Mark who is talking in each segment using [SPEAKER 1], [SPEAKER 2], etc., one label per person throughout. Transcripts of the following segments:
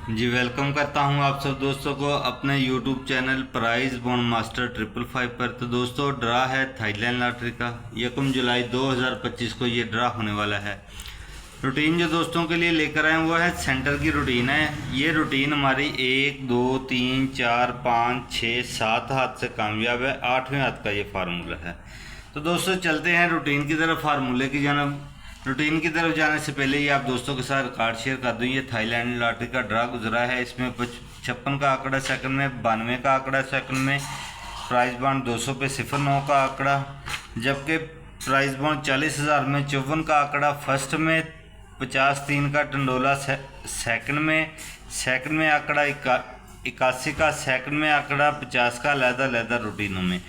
[SPEAKER 1] जी welcome करता हूं आप सब दोस्तों को अपने YouTube channel prize bond master 555 पर। तो दोस्तों ड्रा है थाईलैंड लॉटरी का 1 जुलाई 2025 को ये ड्रा होने वाला है। रूटीन जो दोस्तों के लिए लेकर आए वो है सेंटर की रूटीन है। ये रूटीन हमारी 1 2 3 4 5 6 7 हाथ से कामयाब है। 8वें हाथ का ये फार्मूला है। तो दोस्तों चलते हैं रूटीन की तरफ, फार्मूले की जानब। रूटीन की तरफ जाने से पहले ये आप दोस्तों के साथ कार्ड शेयर कर दूँ। ये थाईलैंड लॉटरी का ड्रा गुजरा है। इसमें 56 का आंकड़ा सेकंड में, 92 का आंकड़ा सेकंड में, प्राइस बॉन्ड 200 पे 09 का आंकड़ा, जबकि प्राइस बॉन्ड 40,000 में 54 का आंकड़ा फर्स्ट में, 53 का टंडोला सेकंड में आंकड़ा 81 का सेकंड में आंकड़ा, 50 का अलहदा रूटीनों में।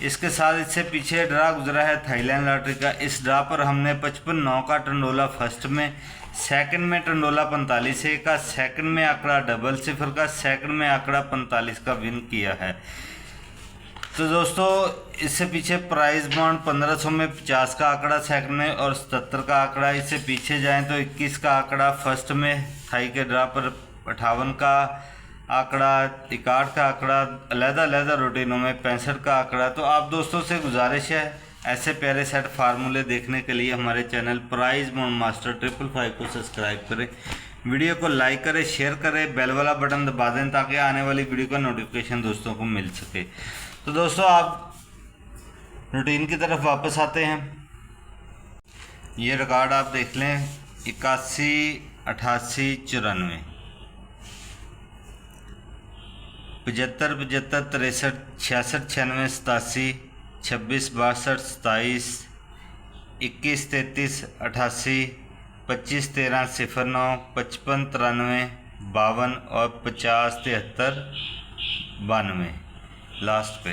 [SPEAKER 1] इसके साथ इससे पीछे ड्रा गुजरा है थाईलैंड लॉटरी का। इस ड्रा पर हमने 55 का टंडोला फर्स्ट में, सेकंड में टंडोला 45 का, सेकंड में आंकड़ा 00 का, सेकंड में आंकड़ा 45 का विन किया है। तो दोस्तों इससे पीछे प्राइस बॉन्ड 1500 में 50 का आंकड़ा सेकंड में और 77 का आंकड़ा। इससे पीछे जाएं तो 21 का आंकड़ा फर्स्ट में, थाई के ड्रा पर 58 का आंकड़ा, 61 का आंकड़ा, अलहदा रूटीनों में 65 का आंकड़ा। तो आप दोस्तों से गुजारिश है ऐसे प्यारे सेट फार्मूले देखने के लिए हमारे चैनल प्राइज बॉन्ड मास्टर 555 को सब्सक्राइब करें, वीडियो को लाइक करें, शेयर करें, बेल वाला बटन दबा दें ताकि आने वाली वीडियो का नोटिफिकेशन दोस्तों को मिल सके। तो दोस्तों आप रूटीन की तरफ वापस आते हैं। ये रिकॉर्ड आप देख लें, 81 88 94, 75 75 63 66 96 87, 26 62 27, 21 33 88, 25 13 09, 55 93 52 और 50 73 92 लास्ट पे।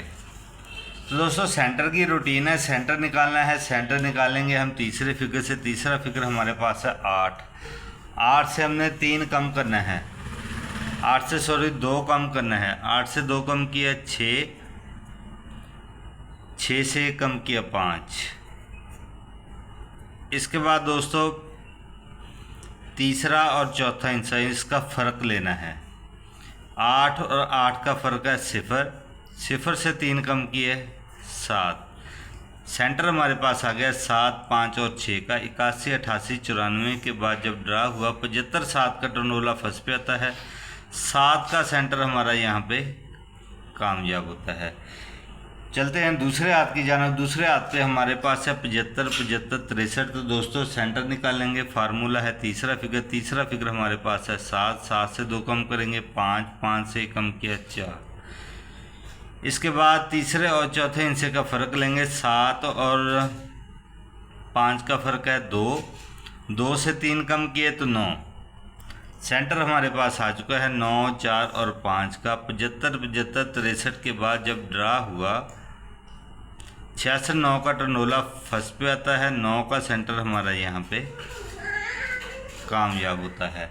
[SPEAKER 1] तो दोस्तों सेंटर की रूटीन है, सेंटर निकालना है। सेंटर निकालेंगे हम तीसरे फिगर से। तीसरा फिगर हमारे पास है 8। 8 से हमने 3 कम करना है, 8 से 2 कम करना है। 8 से 2 कम किया 6, 6 से कम किया 5। इसके बाद दोस्तों तीसरा और चौथा हिस्सा, इसका फ़र्क लेना है। 8 और 8 का फ़र्क है 0, 0 से 3 कम किए 7। सेंटर हमारे पास आ गया 7 5 और 6 का। 81 88 94 के बाद जब ड्रा हुआ 75 7 का टंडोला फर्स्ट पे आता है। 7 का सेंटर हमारा यहाँ पे कामयाब होता है। चलते हैं दूसरे हाथ की जानब। दूसरे हाथ पे हमारे पास है 75 75 63। तो दोस्तों सेंटर निकालेंगे, फार्मूला है तीसरा फिगर। तीसरा फिगर हमारे पास है 7, 7 से 2 कम करेंगे 5, 5 से कम किया 4। इसके बाद तीसरे और चौथे हिस्से का फ़र्क लेंगे। 7 और 5 का फ़र्क है 2, 2 से 3 कम किए तो 9। सेंटर हमारे पास आ चुका है 9 4 और 5 का। 75 75 63 के बाद जब ड्रा हुआ 66 9 का टंडोला फर्स्ट पे आता है। 9 का सेंटर हमारा यहाँ पे कामयाब होता है।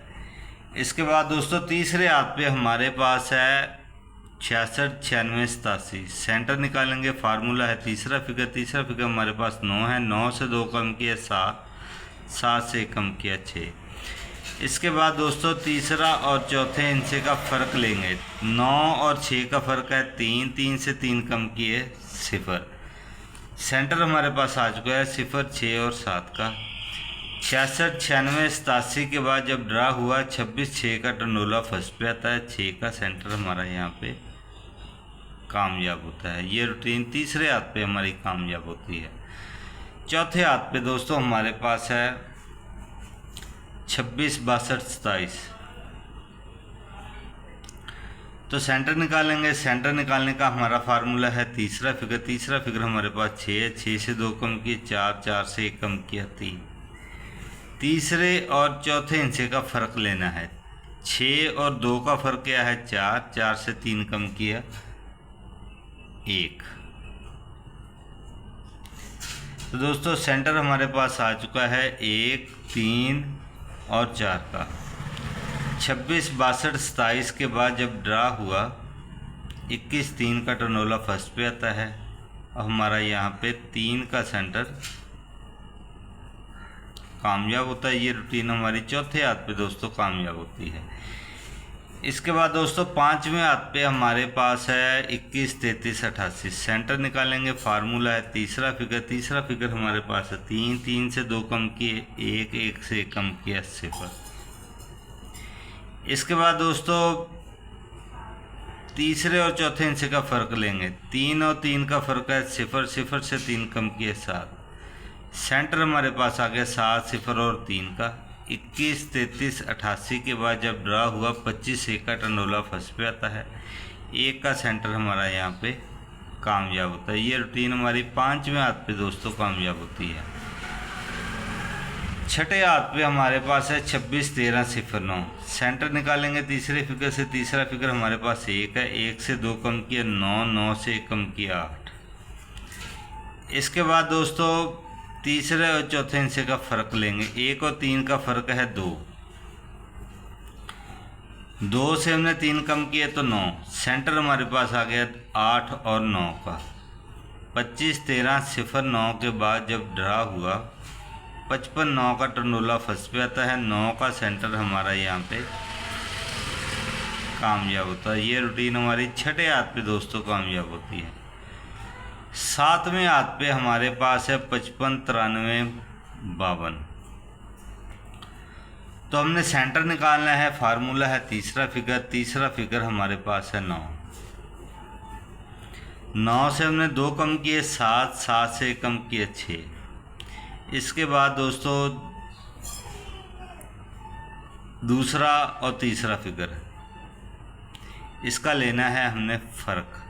[SPEAKER 1] इसके बाद दोस्तों तीसरे हाथ पे हमारे पास है 66 96 87। सेंटर निकालेंगे, फार्मूला है तीसरा फिगर। तीसरा फिगर हमारे पास 9 है। 9 से 2 कम किया 7, 7 से कम किया 6। इसके बाद दोस्तों तीसरा और चौथे हिस्से का फ़र्क लेंगे। 9 और 6 का फ़र्क है 3, 3 से 3 कम किए 0। सेंटर हमारे पास आ चुका है 0 6 और 7 का। 66 96 87 के बाद जब ड्रा हुआ 26 6 का टंडोला फर्स्ट पे आता है। 6 का सेंटर हमारा यहाँ पे कामयाब होता है। ये रूटीन तीसरे हाथ पे हमारी कामयाब होती है। चौथे हाथ पे दोस्तों हमारे पास है 26 62 27। तो सेंटर निकालेंगे। सेंटर निकालने का हमारा फार्मूला है तीसरा फिगर। तीसरा फिगर हमारे पास 6 है। 6 से 2 कम किए 4, 4 से 1 कम किया 3। तीसरे और चौथे हिस्से का फ़र्क लेना है। 6 और 2 का फ़र्क क्या है 4, 4 से 3 कम किया 1। तो दोस्तों सेंटर हमारे पास आ चुका है 1 3 और 4 का। 26 62 27 के बाद जब ड्रा हुआ 21 3 का टर्नोला फर्स्ट पे आता है और हमारा यहाँ पे 3 का सेंटर कामयाब होता है। ये रूटीन हमारी चौथे हाथ पे दोस्तों कामयाब होती है। इसके बाद दोस्तों पांचवें हाथ पे हमारे पास है 21, 33, 88। सेंटर निकालेंगे, फार्मूला है तीसरा फिगर हमारे पास है 3, 3 से 2 कम किए 1, 1 से 1 कम किया 0। इसके बाद दोस्तों तीसरे और चौथे हिस्से का फ़र्क लेंगे, 3 और 3 का फ़र्क है 0, 0 से 3 कम किए 7। सेंटर हमारे पास आ गया 7, 0 और 3 का। 21, 33, 88 के बाद जब ड्रा हुआ 25 1 का टंडोला फर्स्ट पे आता है, 1 का सेंटर हमारा यहाँ पे कामयाब होता है। ये रूटीन हमारी पांचवें हाथ पे दोस्तों कामयाब होती है। छठे हाथ पे हमारे पास है 26, 13, 0, 9। सेंटर निकालेंगे तीसरे फिगर से, तीसरा फिगर हमारे पास 1 है, 1 से 2 कम किया 9, 9 से 1 कम किया 8। इसके बाद दोस्तों तीसरे और चौथे हिस्से का फ़र्क लेंगे, 1 और 3 का फ़र्क है 2, 2 से हमने 3 कम किए तो 9। सेंटर हमारे पास आ गया 8 और 9 का। 25, 13, 0, 9 के बाद जब ड्रा हुआ 55, 9 का टंडोला फर्स्ट पे आता है, 9 का सेंटर हमारा यहाँ पे कामयाब होता है। ये रूटीन हमारी छठे हाथ पे दोस्तों कामयाब होती है। सातवें हाथ पे हमारे पास है 55, 93, 52। तो हमने सेंटर निकालना है, फार्मूला है तीसरा फिगर हमारे पास है 9, 9 से हमने 2 कम किए 7, 7 से कम किए 6। इसके बाद दोस्तों दूसरा और तीसरा फिगर, इसका लेना है हमने फ़र्क।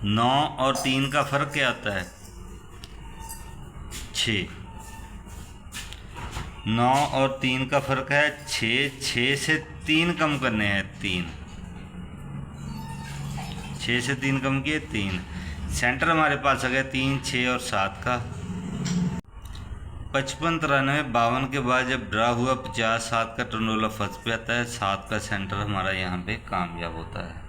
[SPEAKER 1] 9 और 3 का फ़र्क क्या आता है 6। 9 और 3 का फ़र्क है 6, 6 से 3 कम करने हैं 3, 6 से 3 कम किए 3। सेंटर हमारे पास आ गया 3, 6 और 7 का। 55, 93, 52 के बाद जब ड्रा हुआ 50, 7 का टंडोला फर्स्ट पे आता है, 7 का सेंटर हमारा यहाँ पे कामयाब होता है।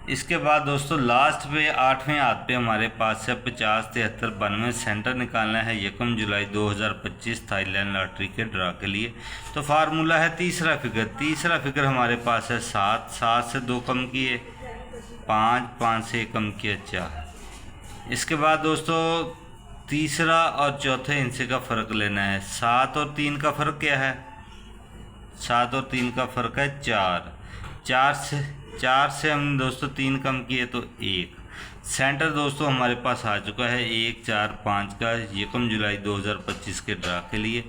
[SPEAKER 1] इसके बाद दोस्तों लास्ट पे 8वें हाथ पे हमारे पास है 50, 73, 92। सेंटर निकालना है 1 जुलाई 2025 थाईलैंड लॉटरी के ड्रा के लिए। तो फार्मूला है तीसरा फिगर हमारे पास है 7, 7 से 2 कम किए 5, 5 से 1 कम किए 4। इसके बाद दोस्तों तीसरा और चौथे हिस्से का फ़र्क लेना है। 7 और 3 का फ़र्क क्या है 7 और 3 का फ़र्क है 4, 4 से हमने दोस्तों 3 कम किए तो 1। सेंटर दोस्तों हमारे पास आ चुका है 1, 4, 5 का 1 जुलाई 2025 के ड्रा के लिए।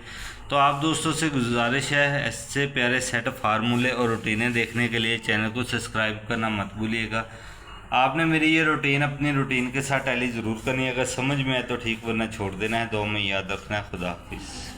[SPEAKER 1] तो आप दोस्तों से गुजारिश है ऐसे प्यारे सेट फार्मूले और रूटीनें देखने के लिए चैनल को सब्सक्राइब करना मत भूलिएगा। आपने मेरी ये रूटीन अपनी रूटीन के साथ टैली ज़रूर करनी है, अगर समझ में आए तो ठीक, वरना छोड़ देना है। दुआ में याद रखना है। खुदा हाफिज़।